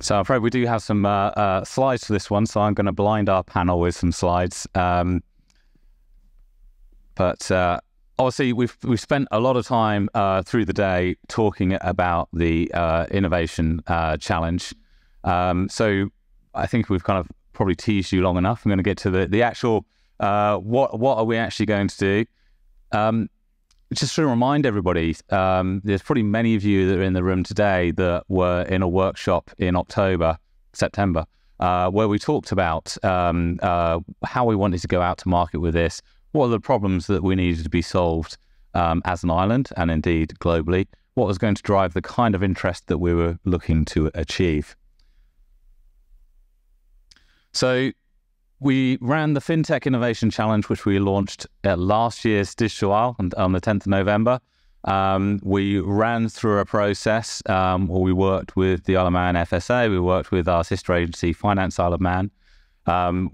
So I'm afraid we do have some slides for this one, so I'm going to blind our panel with some slides. But obviously, we've spent a lot of time through the day talking about the innovation challenge. So I think we've kind of probably teased you long enough. I'm going to get to the actual what are we actually going to do. Just to remind everybody, there's probably many of you that are in the room today that were in a workshop in September, where we talked about how we wanted to go out to market with this, what are the problems that we needed to be solved as an island and indeed globally, what was going to drive the kind of interest that we were looking to achieve. So we ran the FinTech Innovation Challenge, which we launched at last year's Digital Isle on the 10th of November. We ran through a process where we worked with the Isle of Man FSA, we worked with our sister agency, Finance Isle of Man.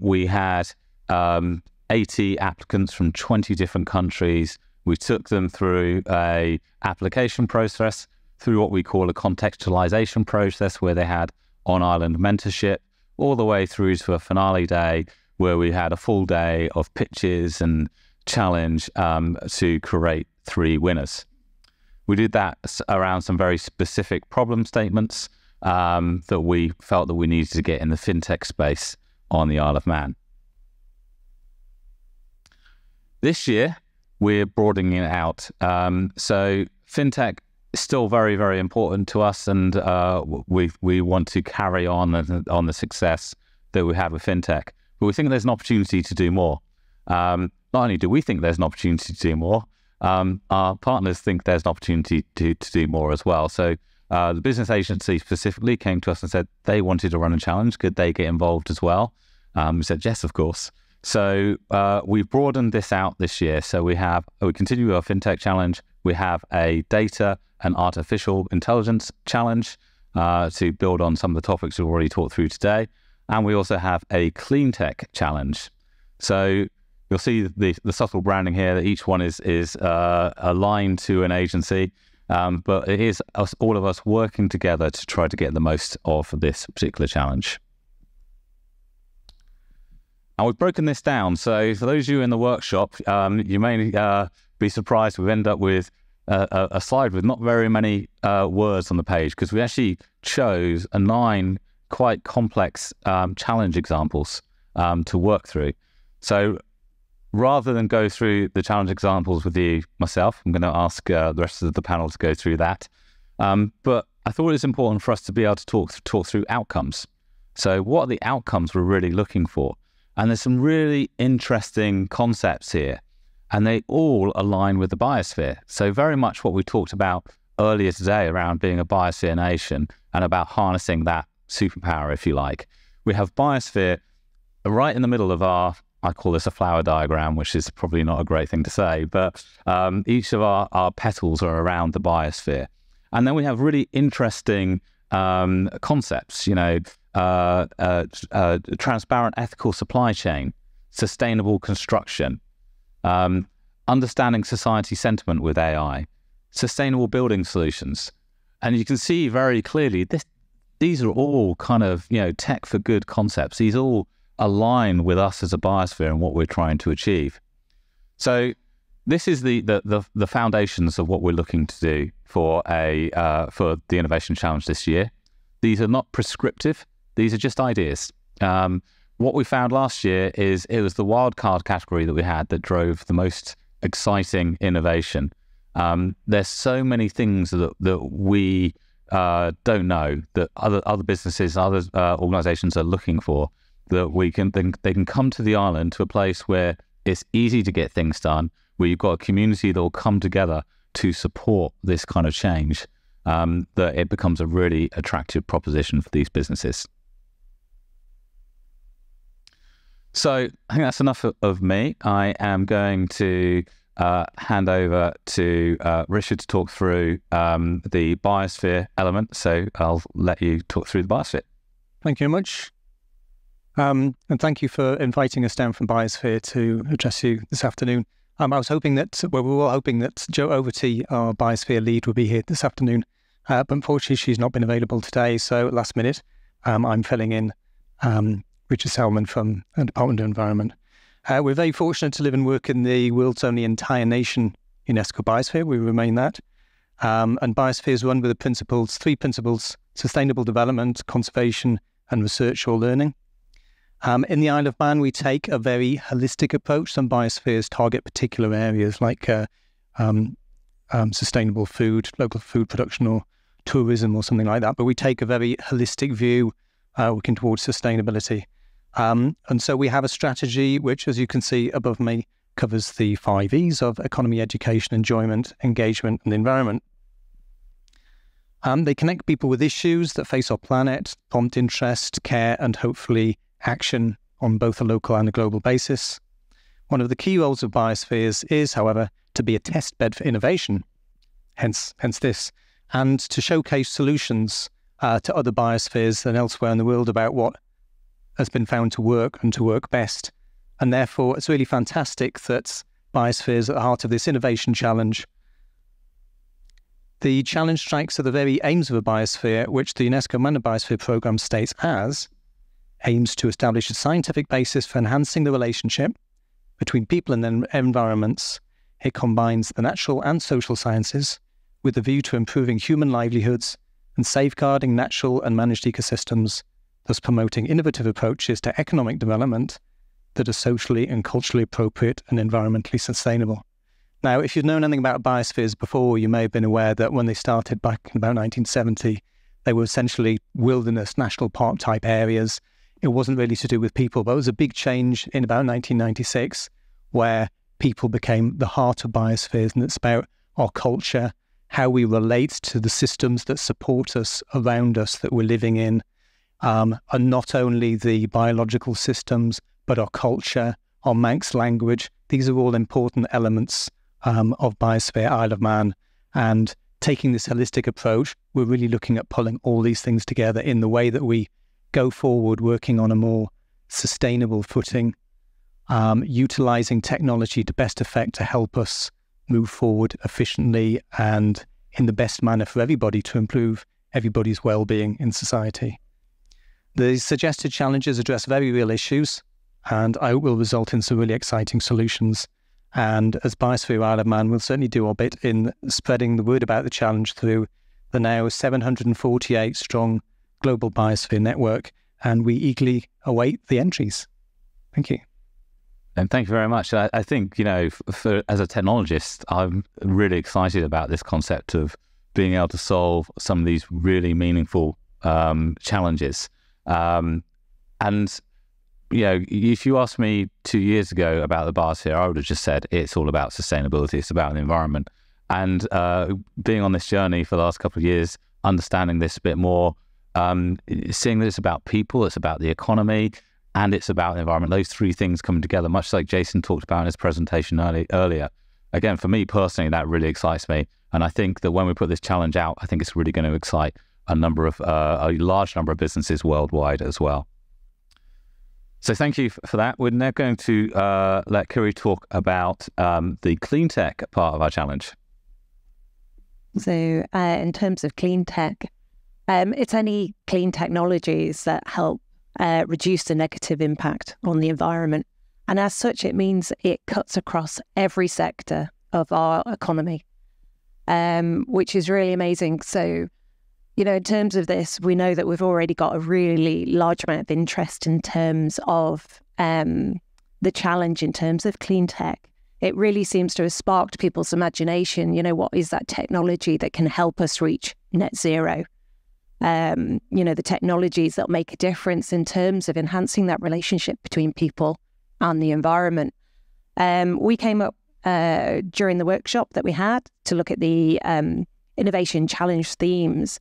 We had 80 applicants from 20 different countries. We took them through a application process, through what we call a contextualization process, where they had on-island mentorship, all the way through to a finale day where we had a full day of pitches and challenge to create 3 winners. We did that around some very specific problem statements that we felt that we needed to get in the fintech space on the Isle of Man. This year, we're broadening it out. So fintech is still very, very important to us, and we want to carry on the success that we have with fintech. But we think there's an opportunity to do more. Not only do we think there's an opportunity to do more, our partners think there's an opportunity to do more as well. So the business agency specifically came to us and said they wanted to run a challenge. Could they get involved as well? We said yes, of course. So we've broadened this out this year. So we continue with our FinTech challenge. We have a data and artificial intelligence challenge to build on some of the topics we've already talked through today. And we also have a clean tech challenge. So you'll see the subtle branding here that each one is aligned to an agency, but it is all of us working together to try to get the most of this particular challenge. And we've broken this down. So for those of you in the workshop, you may be surprised we've ended up with a slide with not very many words on the page, because we actually chose 9 quite complex challenge examples to work through. So rather than go through the challenge examples with you myself, I'm going to ask the rest of the panel to go through that. But I thought it was important for us to be able to talk through outcomes. So what are the outcomes we're really looking for? And there's some really interesting concepts here, and they all align with the biosphere. So very much what we talked about earlier today around being a biosphere nation and about harnessing that superpower, if you like. We have biosphere right in the middle of I call this a flower diagram, which is probably not a great thing to say, but each of our petals are around the biosphere. And then we have really interesting concepts, transparent ethical supply chain, sustainable construction, understanding society sentiment with AI, sustainable building solutions. And you can see very clearly these are all kind of, tech for good concepts. These all align with us as a biosphere and what we're trying to achieve. So this is the foundations of what we're looking to do for the Innovation Challenge this year. These are not prescriptive. These are just ideas. What we found last year is it was the wildcard category that we had that drove the most exciting innovation. There's so many things that we don't know that other businesses, other organizations are looking for, that they can come to the island, to a place where it's easy to get things done, where you've got a community that will come together to support this kind of change, that it becomes a really attractive proposition for these businesses. So I think that's enough of me. I am going to hand over to Richard to talk through the biosphere element. So I'll let you talk through the biosphere. Thank you very much. And thank you for inviting us down from Biosphere to address you this afternoon. I was hoping that, we were all hoping that Jo Overty, our Biosphere lead, would be here this afternoon, but unfortunately she's not been available today, so at last minute. I'm filling in Richard Selman from the Department of Environment. We're very fortunate to live and work in the world's only entire nation UNESCO biosphere. We remain that. And biosphere is run with the three principles: sustainable development, conservation, and research or learning. In the Isle of Man, we take a very holistic approach. Some biospheres target particular areas like sustainable food, local food production, or tourism or something like that. But we take a very holistic view, working towards sustainability. And so we have a strategy which, as you can see above me, covers the 5 E's of economy, education, enjoyment, engagement, and the environment. They connect people with issues that face our planet, prompt interest, care, and hopefully action on both a local and a global basis. One of the key roles of biospheres is, however, to be a test bed for innovation, hence this, and to showcase solutions to other biospheres and elsewhere in the world about what has been found to work and to work best. And therefore, it's really fantastic that biospheres are at the heart of this innovation challenge. The challenge strikes at the very aims of a biosphere, which the UNESCO Man Biosphere Programme states as aims to establish a scientific basis for enhancing the relationship between people and their environments. It combines the natural and social sciences with a view to improving human livelihoods and safeguarding natural and managed ecosystems, thus promoting innovative approaches to economic development that are socially and culturally appropriate and environmentally sustainable. Now, if you've known anything about biospheres before, you may have been aware that when they started back in about 1970, they were essentially wilderness national park type areas. It wasn't really to do with people, but it was a big change in about 1996 where people became the heart of biospheres, and it's about our culture, how we relate to the systems that support us around us that we're living in, and not only the biological systems, but our culture, our Manx language. These are all important elements of Biosphere Isle of Man. And taking this holistic approach, we're really looking at pulling all these things together in the way that we go forward, working on a more sustainable footing, utilising technology to best effect to help us move forward efficiently and in the best manner for everybody to improve everybody's well-being in society. The suggested challenges address very real issues and I hope will result in some really exciting solutions. And as Biosphere Isle of Man, we'll certainly do our bit in spreading the word about the challenge through the now 748 strong global biosphere network, and we eagerly await the entries. Thank you. And thank you very much. I think, as a technologist, I'm really excited about this concept of being able to solve some of these really meaningful challenges. If you asked me 2 years ago about the biosphere, I would have just said it's all about sustainability, it's about the environment. And being on this journey for the last couple of years, understanding this a bit more, seeing that it's about people, it's about the economy, and it's about the environment. Those three things coming together, much like Jason talked about in his presentation earlier. Again, for me personally, that really excites me. And I think that when we put this challenge out, I think it's really going to excite a large number of businesses worldwide as well. So thank you for that. We're now going to let Kiri talk about the clean tech part of our challenge. So in terms of clean tech, it's any clean technologies that help reduce the negative impact on the environment. And as such, it means it cuts across every sector of our economy, which is really amazing. So, in terms of this, we know that we've already got a really large amount of interest in terms of the challenge in terms of clean tech. It really seems to have sparked people's imagination. What is that technology that can help us reach net zero? The technologies that make a difference in terms of enhancing that relationship between people and the environment. We came up during the workshop that we had to look at the innovation challenge themes.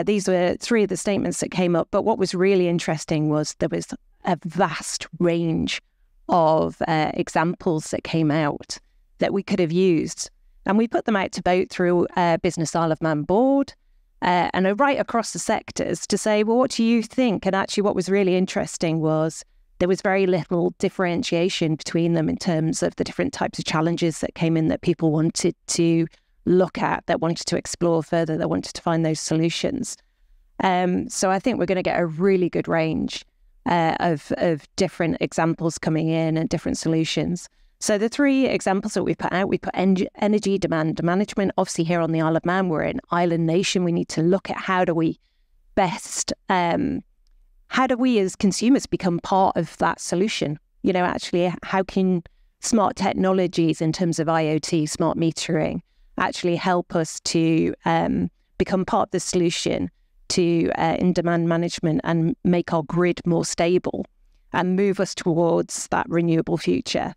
These were three of the statements that came up, but what was really interesting was there was a vast range of examples that came out that we could have used. And we put them out to vote through Business Isle of Man board and right across the sectors to say, well, what do you think? And actually what was really interesting was there was very little differentiation between them in terms of the different types of challenges that came in that people wanted to look at, that wanted to explore further, that wanted to find those solutions. So I think we're going to get a really good range of different examples coming in and different solutions. So the 3 examples that we put out, we put energy demand management. Obviously here on the Isle of Man, we're an island nation. We need to look at how do we best, how do we as consumers become part of that solution? You know, actually, how can smart technologies in terms of IoT, smart metering, actually help us to become part of the solution to in demand management and make our grid more stable and move us towards that renewable future.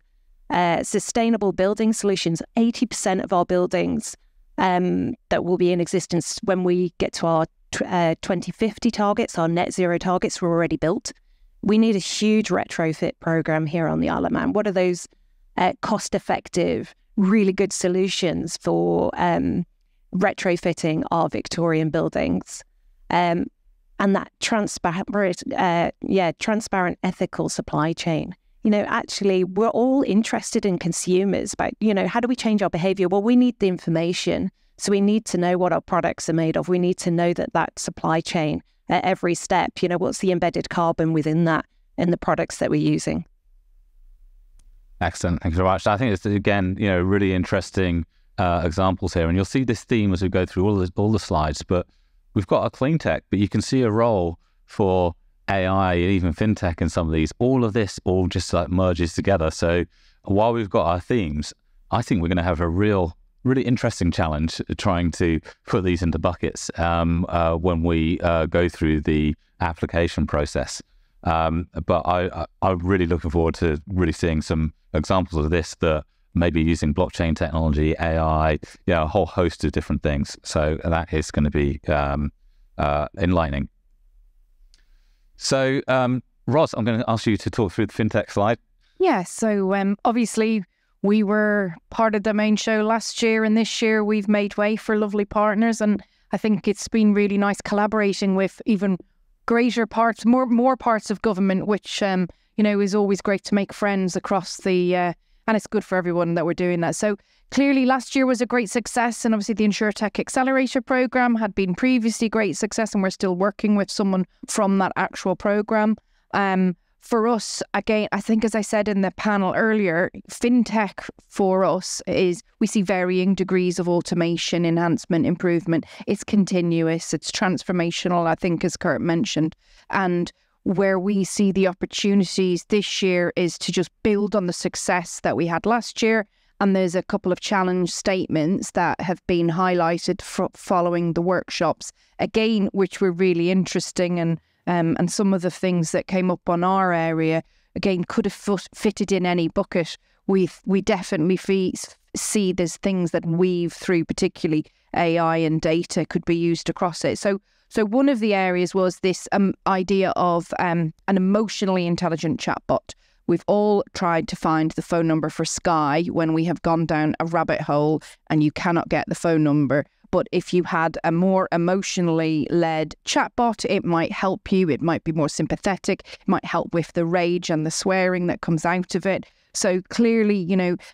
Sustainable building solutions, 80% of our buildings that will be in existence when we get to our 2050 targets, our net zero targets, were already built. We need a huge retrofit program here on the Isle of Man. What are those cost-effective, really good solutions for retrofitting our Victorian buildings? And that transparent, ethical supply chain. You know, actually, we're all interested in consumers, but, you know, how do we change our behavior? Well, we need the information. So we need to know what our products are made of. We need to know that supply chain at every step, you know, what's the embedded carbon within that and the products that we're using. Excellent. Thank you very much. I think it's, again, you know, really interesting examples here. And you'll see this theme as we go through all the slides, but we've got a clean tech, but you can see a role for AI and even fintech in some of these. All of this all just like merges together. So while we've got our themes, I think we're going to have a really interesting challenge trying to put these into buckets when we go through the application process. But I'm really looking forward to really seeing some examples of this that maybe using blockchain technology, AI, a whole host of different things. So that is going to be enlightening. So, Ros, I'm going to ask you to talk through the fintech slide. Yeah, so obviously we were part of the main show last year, and this year we've made way for lovely partners, and I think it's been really nice collaborating with even greater parts, more parts of government, which is always great to make friends across the and it's good for everyone that we're doing that. So clearly last year was a great success, and obviously the InsurTech Accelerator Programme had been previously great success, and we're still working with someone from that actual programme. For us, again, I think as I said in the panel earlier, fintech for us is we see varying degrees of automation, enhancement, improvement. It's continuous, it's transformational, I think, as Kurt mentioned. And where we see the opportunities this year is to just build on the success that we had last year. And there's a couple of challenge statements that have been highlighted following the workshops, again, which were really interesting, and some of the things that came up on our area, again, could have fitted in any bucket. We definitely see there's things that weave through, particularly AI and data could be used across it. So one of the areas was this idea of an emotionally intelligent chatbot. We've all tried to find the phone number for Sky when we have gone down a rabbit hole and you cannot get the phone number. But if you had a more emotionally led chatbot, it might help you. It might be more sympathetic. It might help with the rage and the swearing that comes out of it. So clearly,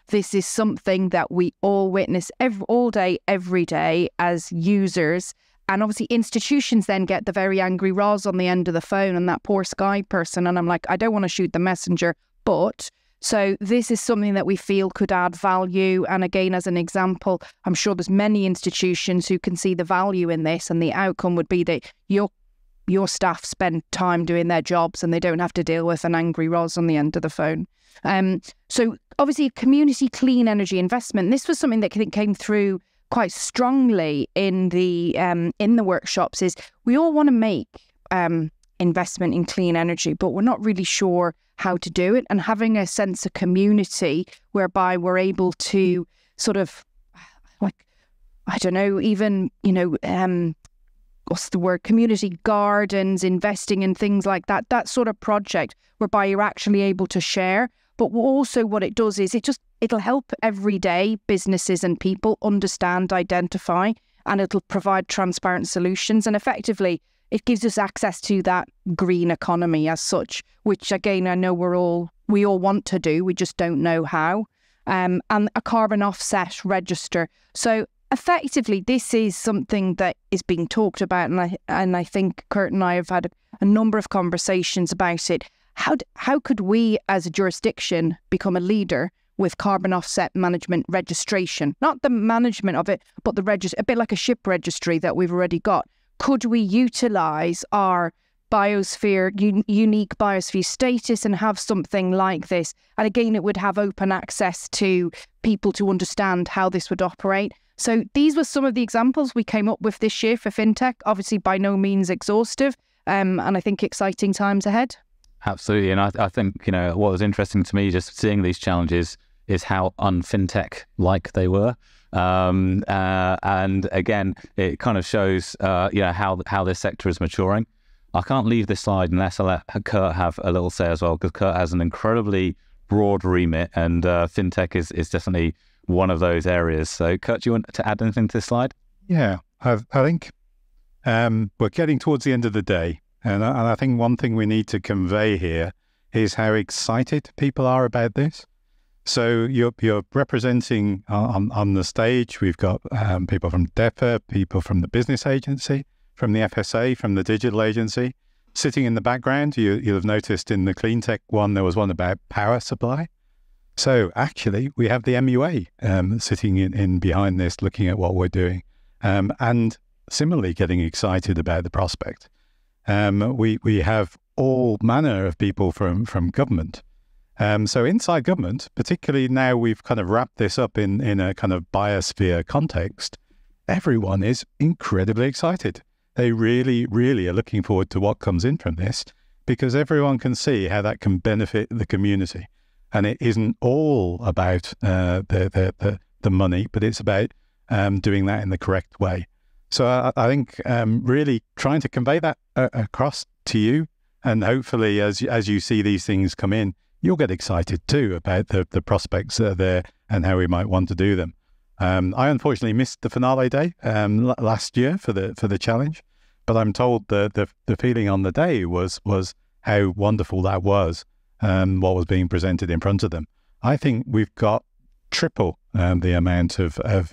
this is something that we all witness all day, every day as users. And obviously institutions then get the very angry Ros on the end of the phone and that poor Sky person. And I'm like, I don't want to shoot the messenger, but... So this is something that we feel could add value. And again, as an example, I'm sure there's many institutions who can see the value in this, and the outcome would be that your staff spend time doing their jobs and they don't have to deal with an angry Ros on the end of the phone. So obviously community clean energy investment. This was something that I think came through quite strongly in the workshops. Is we all want to make investment in clean energy, but we're not really sure how to do it, and having a sense of community whereby we're able to sort of, like, I don't know, even, what's the word, community gardens, investing in things like that sort of project whereby you're actually able to share. But also what it does is it'll help everyday businesses and people understand, identify, and it'll provide transparent solutions. And effectively, it gives us access to that green economy as such, which again, I know we all want to do, we just don't know how. And a carbon offset register. So effectively, this is something that is being talked about, and I think Kurt and I have had a number of conversations about it. How could we, as a jurisdiction, become a leader with carbon offset management registration? Not the management of it, but the a bit like a ship registry that we've already got. Could we utilise our biosphere, unique biosphere status, and have something like this? And again, it would have open access to people to understand how this would operate. So these were some of the examples we came up with this year for FinTech. Obviously, by no means exhaustive, and I think exciting times ahead. Absolutely. And I think, what was interesting to me just seeing these challenges is how un-FinTech-like they were. And again, it kind of shows, how this sector is maturing. I can't leave this slide unless I let Kurt have a little say as well, because Kurt has an incredibly broad remit, and FinTech is definitely one of those areas. So Kurt, do you want to add anything to this slide? Yeah, I think we're getting towards the end of the day. And I think one thing we need to convey here is how excited people are about this. So you're representing on the stage, we've got people from DEFRA, people from the business agency, from the FSA, from the digital agency. Sitting in the background, you'll have noticed in the clean tech one, there was one about power supply. So actually, we have the MUA sitting in behind this, looking at what we're doing, and similarly getting excited about the prospect. We have all manner of people from government. So inside government, particularly now we've kind of wrapped this up in a kind of biosphere context, everyone is incredibly excited. They really, really are looking forward to what comes in from this, because everyone can see how that can benefit the community. And it isn't all about the money, but it's about doing that in the correct way. So I think really trying to convey that across to you, and hopefully as you see these things come in, you'll get excited too about the prospects that are there and how we might want to do them. I unfortunately missed the finale day last year for the challenge, but I'm told the feeling on the day was how wonderful that was, what was being presented in front of them. I think we've got triple the amount of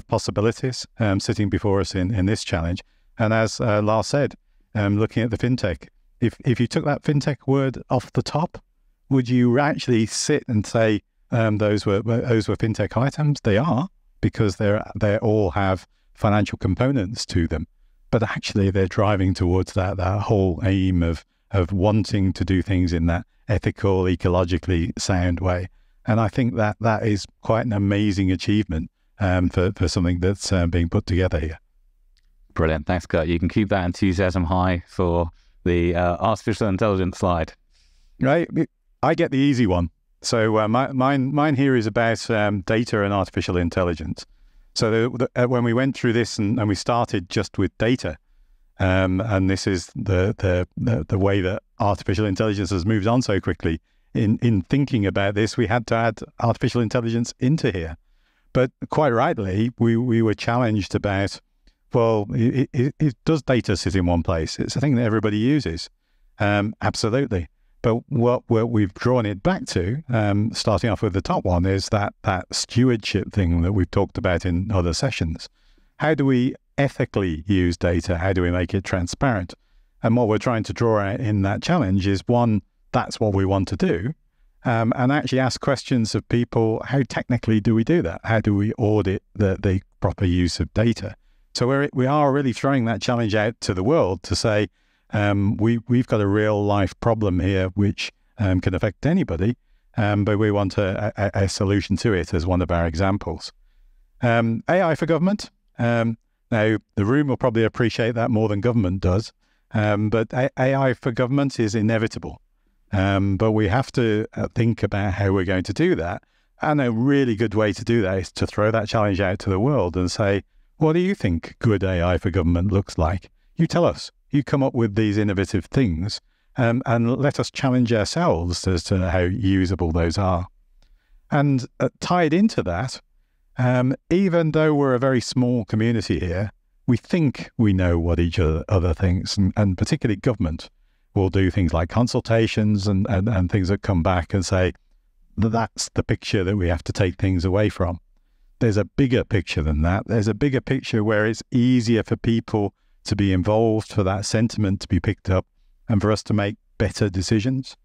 possibilities sitting before us in this challenge. And as Lars said, looking at the FinTech, if you took that FinTech word off the top, would you actually sit and say those were FinTech items? They are, because they all have financial components to them. But actually, they're driving towards that whole aim of wanting to do things in that ethical, ecologically sound way. And I think that is quite an amazing achievement for something that's being put together here. Brilliant. Thanks, Kurt. You can keep that enthusiasm high for the artificial intelligence slide. Right. I get the easy one. So mine here is about data and artificial intelligence. So when we went through this and we started just with data, and this is the way that artificial intelligence has moved on so quickly. In thinking about this, we had to add artificial intelligence into here. But quite rightly, we were challenged about, well, does data sit in one place? It's a thing that everybody uses. Absolutely. But what we've drawn it back to, starting off with the top one, is that stewardship thing that we've talked about in other sessions. How do we ethically use data? How do we make it transparent? And what we're trying to draw out in that challenge is, one, that's what we want to do, and actually ask questions of people, how technically do we do that? How do we audit the proper use of data? So we are really throwing that challenge out to the world to say, we've got a real life problem here which can affect anybody, but we want a solution to it as one of our examples. AI for government. Now, the room will probably appreciate that more than government does, but AI for government is inevitable. But we have to think about how we're going to do that. And a really good way to do that is to throw that challenge out to the world and say, what do you think good AI for government looks like? You tell us. You come up with these innovative things, and let us challenge ourselves as to how usable those are. And tied into that, even though we're a very small community here, we think we know what each other thinks, and particularly government will do things like consultations and things that come back and say, that's the picture that we have to take things away from. there's a bigger picture than that. There's a bigger picture where it's easier for people to be involved, for that sentiment to be picked up, and for us to make better decisions.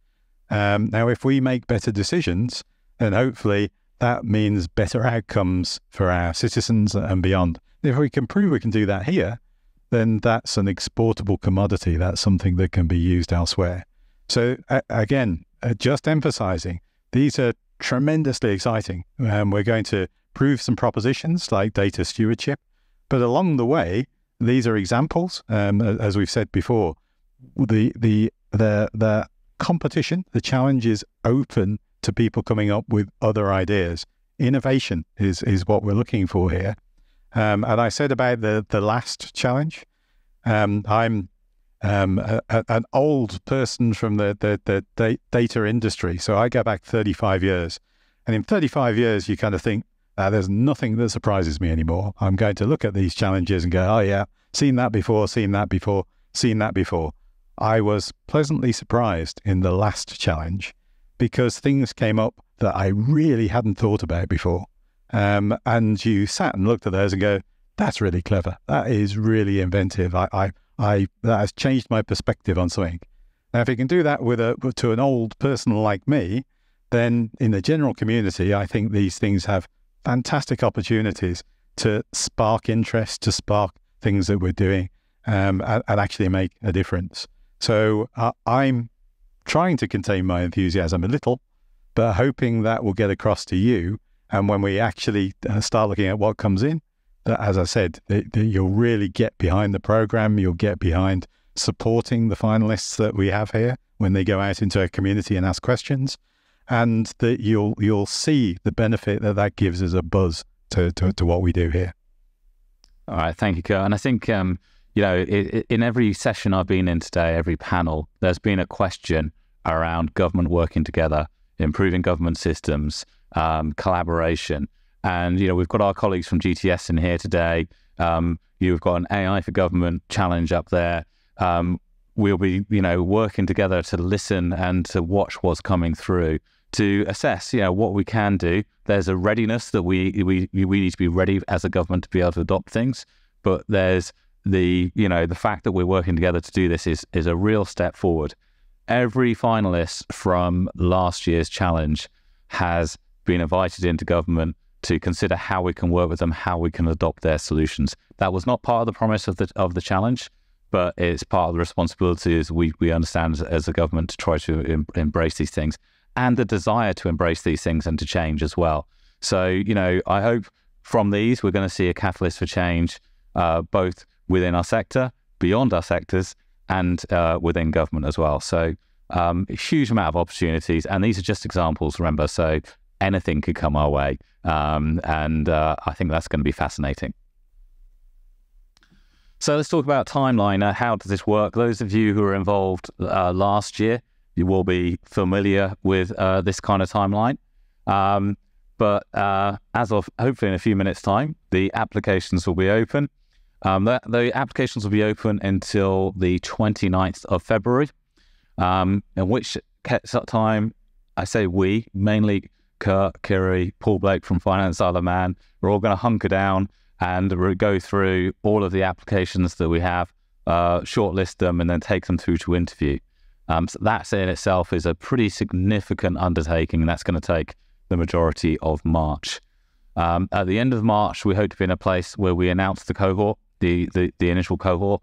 Now, if we make better decisions, then hopefully that means better outcomes for our citizens and beyond. If we can prove we can do that here, then that's an exportable commodity. That's something that can be used elsewhere. So again, just emphasizing, these are tremendously exciting. We're going to prove some propositions like data stewardship, but along the way, these are examples. As we've said before, the competition, the challenge is open to people coming up with other ideas. Innovation is what we're looking for here. And I said about the last challenge, I'm an old person from the data industry. So I go back 35 years. And in 35 years, you kind of think, there's nothing that surprises me anymore. I'm going to look at these challenges and go, oh yeah, seen that before, seen that before, seen that before. I was pleasantly surprised in the last challenge because things came up that I really hadn't thought about before. And you sat and looked at those and go, that's really clever. That is really inventive. That has changed my perspective on something. Now, if you can do that to an old person like me, then in the general community, I think these things have fantastic opportunities to spark interest, to spark things that we're doing, and actually make a difference. So I'm trying to contain my enthusiasm a little, but hoping that will get across to you. And when we actually start looking at what comes in, that, as I said, that you'll really get behind the program, you'll get behind supporting the finalists that we have here when they go out into a community and ask questions, and that you'll see the benefit that gives as a buzz to what we do here. All right, thank you, Kurt. And I think, in every session I've been in today, every panel, there's been a question around government working together, improving government systems, collaboration. And, we've got our colleagues from GTS in here today. You've got an AI for Government challenge up there. We'll be, working together to listen and to watch what's coming through to assess, what we can do. There's a readiness that we need to be ready as a government to be able to adopt things. But there's the fact that we're working together to do this is a real step forward. Every finalist from last year's challenge has been invited into government to consider how we can work with them, how we can adopt their solutions. That was not part of the promise of the challenge, but it's part of the responsibility as we understand as a government to try to embrace these things, and the desire to embrace these things and to change as well. So, I hope from these we're going to see a catalyst for change, both within our sector, beyond our sectors, and within government as well. So a huge amount of opportunities, and these are just examples, remember, so anything could come our way. And I think that's going to be fascinating. So let's talk about timeline. How does this work? Those of you who were involved last year, you will be familiar with this kind of timeline. But as of hopefully in a few minutes' time, the applications will be open. The applications will be open until the 29th of February, in which time I say we, mainly Kurt, Kiri, Paul Blake from Finance Isle of Man, we're all going to hunker down and go through all of the applications that we have, shortlist them, and then take them through to interview. So that in itself is a pretty significant undertaking, and that's going to take the majority of March. At the end of March, we hope to be in a place where we announce the cohort, the initial cohort.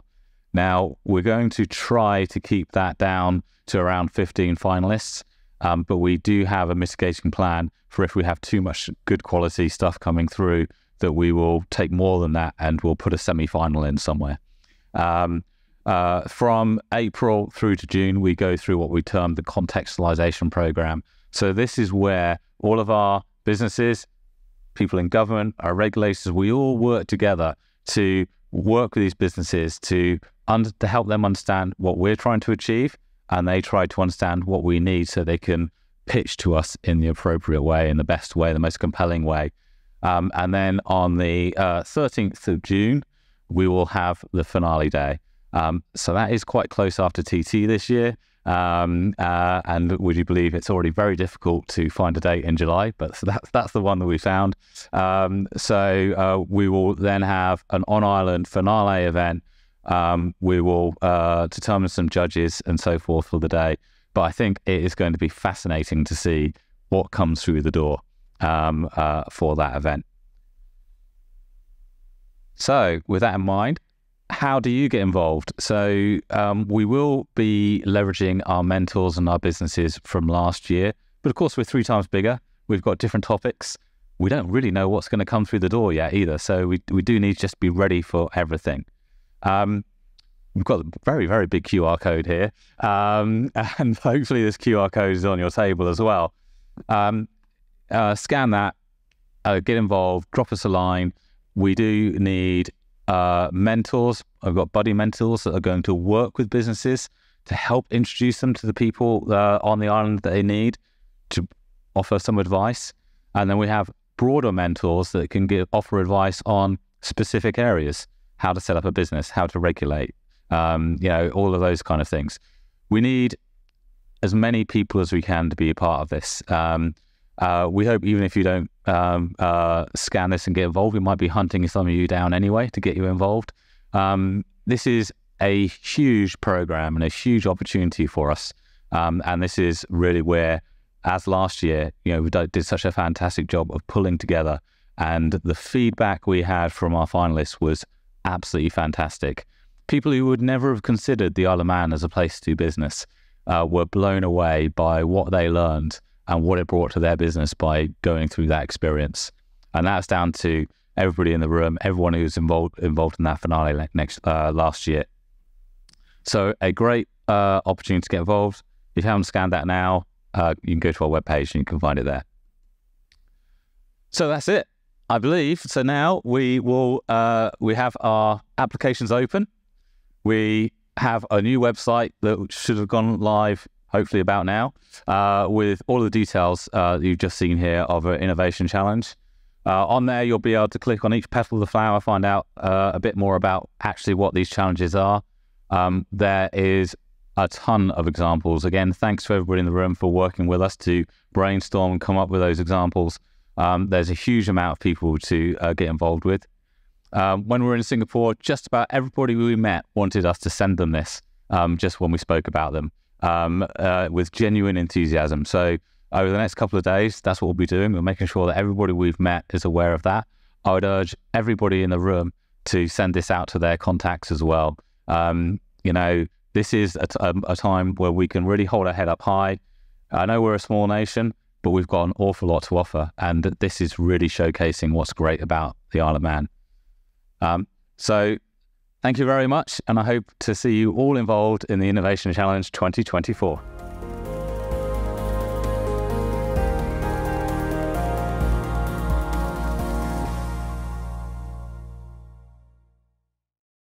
Now, we're going to try to keep that down to around 15 finalists, but we do have a mitigating plan for if we have too much good quality stuff coming through, that we will take more than that and we'll put a semi-final in somewhere. From April through to June, we go through what we term the contextualization program. So this is where all of our businesses, people in government, our regulators, we all work together to work with these businesses to help them understand what we're trying to achieve, and they try to understand what we need so they can pitch to us in the appropriate way, in the best way, the most compelling way. And then on the 13th of June, we will have the finale day. So that is quite close after TT this year. And would you believe it's already very difficult to find a date in July, but so that's the one that we found. So we will then have an on-island finale event. We will determine some judges and so forth for the day. But I think it is going to be fascinating to see what comes through the door for that event. So with that in mind, how do you get involved? So we will be leveraging our mentors and our businesses from last year. But of course, we're 3 times bigger. We've got different topics. We don't really know what's going to come through the door yet either. So we do need to just be ready for everything. We've got a very, very big QR code here. And hopefully this QR code is on your table as well. Scan that, get involved, drop us a line. We do need mentors. I've got buddy mentors that are going to work with businesses to help introduce them to the people on the island that they need to offer some advice. And then we have broader mentors that can offer advice on specific areas, how to set up a business, how to regulate, all of those kind of things. We need as many people as we can to be a part of this. We hope even if you don't scan this and get involved, we might be hunting some of you down anyway to get you involved. This is a huge program and a huge opportunity for us. And this is really where, as last year, we did such a fantastic job of pulling together, and the feedback we had from our finalists was absolutely fantastic. People who would never have considered the Isle of Man as a place to do business were blown away by what they learned and what it brought to their business by going through that experience. And that's down to everybody in the room, everyone who's involved in that finale last year. So a great opportunity to get involved. If you haven't scanned that now, you can go to our webpage and you can find it there. So that's it, I believe. So now we have our applications open. We have a new website that should have gone live hopefully about now, with all of the details you've just seen here of an innovation challenge. On there, you'll be able to click on each petal of the flower, find out a bit more about actually what these challenges are. There is a ton of examples. Again, thanks to everybody in the room for working with us to brainstorm and come up with those examples. There's a huge amount of people to get involved with. When we were in Singapore, just about everybody we met wanted us to send them this, just when we spoke about them. With genuine enthusiasm. So over the next couple of days, that's what we'll be doing. We're making sure that everybody we've met is aware of that. I would urge everybody in the room to send this out to their contacts as well. This is a time where we can really hold our head up high. I know we're a small nation, but we've got an awful lot to offer. And this is really showcasing what's great about the Isle of Man. So thank you very much, and I hope to see you all involved in the Innovation Challenge 2024.